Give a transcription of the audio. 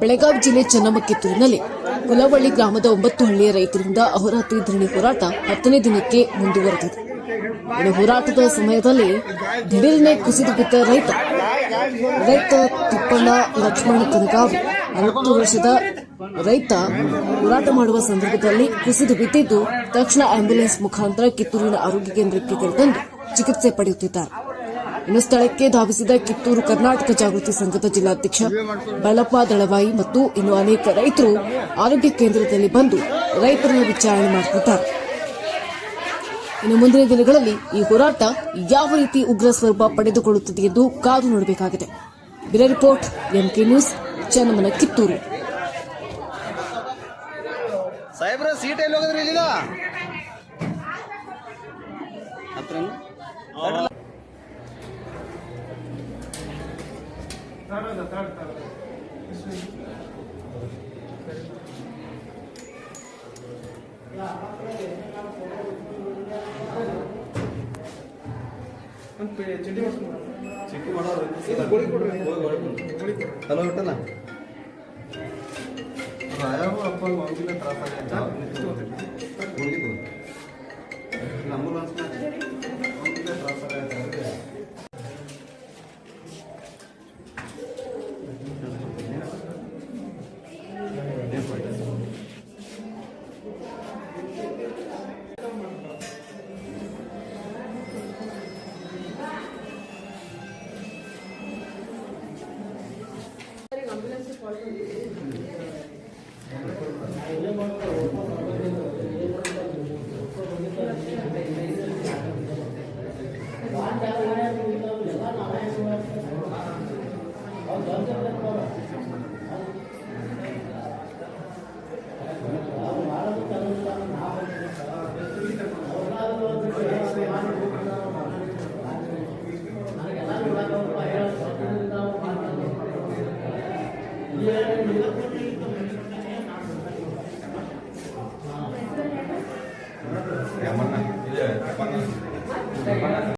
ಬೆಳಗಾವಿ ಜಿಲ್ಲೆ ಚನ್ನಮಕ್ಕಿತ್ತೂರಿನಲ್ಲಿ ಕುಲವಳ್ಳಿ ಗ್ರಾಮದ 9 ಹಳ್ಳಿಯ ರೈತರಿಂದ ಅಹೋರಾತ್ರಿ ಧರಣಿ ಹೋರಾಟ 10ನೇ ದಿನಕ್ಕೆ ಮುಂದುವರೆದಿದೆ. ಇನ್ನು ಹೋರಾಟದ ಸಮಯದಲ್ಲಿ ದಿಢೀರನೆ ಕುಸಿದು ಬಿದ್ದ ರೈತ ತಿಪ್ಪಣ್ಣ ಲಕ್ಷ್ಮಣ ಕನಗಾವಿ 40 ವರ್ಷದ ರೈತ ಹೋರಾಟ ಮಾಡುವ ಸಂದರ್ಭದಲ್ಲಿ ಕುಸಿದು ಬಿದ್ದಿದ್ದು ತಕ್ಷಣ ಆಂಬ್ಯುಲೆನ್ಸ್ ಮುಖಾಂತರ ಕಿತ್ತೂರಿನ ಆರೋಗ್ಯ ಕೇಂದ್ರಕ್ಕೆ ಕರೆತಂದು ಚಿಕಿತ್ಸೆ ಪಡೆಯುತ್ತಿದ್ದಾರೆ. ಇನ್ನು ಸ್ಥಳಕ್ಕೆ ಧಾವಿಸಿದ ಕಿತ್ತೂರು ಕರ್ನಾಟಕ ಜಾಗೃತಿ ಸಂಘದ ಜಿಲ್ಲಾಧ್ಯಕ್ಷ ಬಳ್ಳಪ್ಪ ದಳವಾಯಿ ಮತ್ತು ಇನ್ನು ಅನೇಕ ರೈತರು ಆರೋಗ್ಯ ಕೇಂದ್ರದಲ್ಲಿ ಬಂದು ರೈತರನ್ನು ವಿಚಾರಣೆ ಮಾಡುತ್ತಿದ್ದಾರೆ. ಇನ್ನು ಮುಂದಿನ ದಿನಗಳಲ್ಲಿ ಈ ಹೋರಾಟ ಯಾವ ರೀತಿ ಉಗ್ರ ಸ್ವರೂಪ ಪಡೆದುಕೊಳ್ಳುತ್ತದೆ ಎಂದು ಕಾದು ನೋಡಬೇಕಾಗಿದೆ. Bureau report MK news, ಚನ್ನಮನ, Kittur. ಸಾಹೇಬ್ರ ಸೀಟ್ ಎಲ್ಲಿ ಹೋಗಿದ್ರಿ ಇಲ್ಲಿಗ ಹಲೋ ಬಿಟ್ಟಲ್ಲ ರಾಯವ ಅಪ್ಪ ಮಗುವಿನ ತ್ರಾಸ ಮುಗಿದು ಆಂಬುಲೆನ್ಸ್ ತ್ರಾಸ